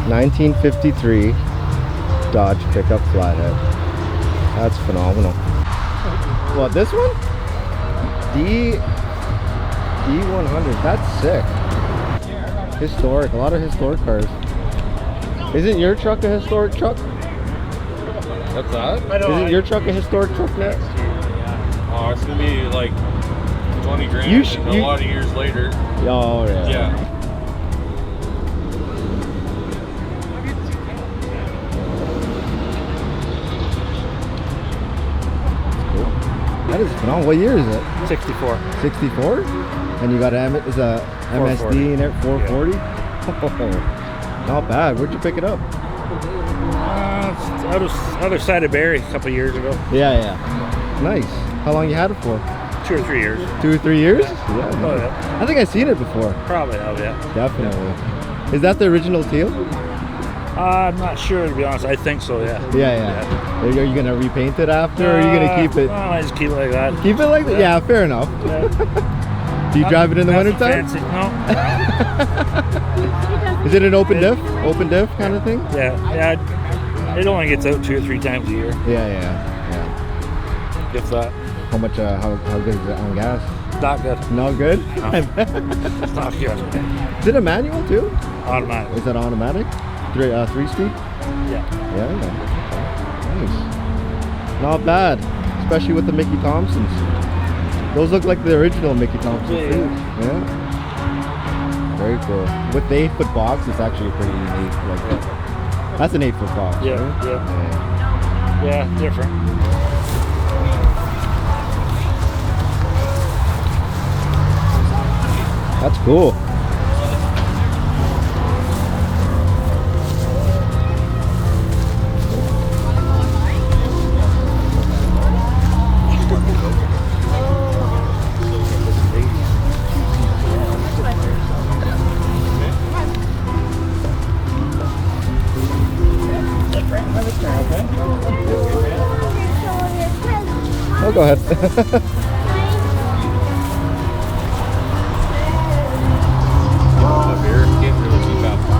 1953 Dodge pickup flathead. That's phenomenal. What, this one? D100. That's sick. Historic. A lot of historic cars. Isn't your truck a historic truck? What's that? Isn't your truck a historic truck next? Oh, it's gonna be like 20 grand a lot of years later. Oh, yeah. Yeah. That is phenomenal. What year is it? 64. 64? And you got is a MSD in it, 440? Yeah. Not bad. Where'd you pick it up? Other side of Barrie a couple years ago. Yeah. Nice. How long you had it for? 2 or 3 years. 2 or 3 years? Yeah. Oh, yeah. I think I've seen it before. Probably have, yeah. Definitely. Is that the original teal? I'm not sure, to be honest. I think so, yeah. Yeah. Are you gonna repaint it after, or are you gonna keep it? I just keep it like that. Keep it like that? Yeah, fair enough. Yeah. Do you drive it in the wintertime? No. Is it an open diff? Open diff kind of thing? Yeah. It only gets out 2 or 3 times a year. Yeah. If that. How much? How good is it on gas? Not good. Not good? No. It's not good. Is it a manual too? Automatic. Is that automatic? 3-speed? Yeah. Nice. Not bad, especially with the Mickey Thompsons. Those look like the original Mickey Thompsons too. Yeah. Very cool. With the 8-foot box, it's actually pretty unique. Like that's an 8-foot box. Yeah. Right? Yeah. Different. That's cool. Oh, go ahead.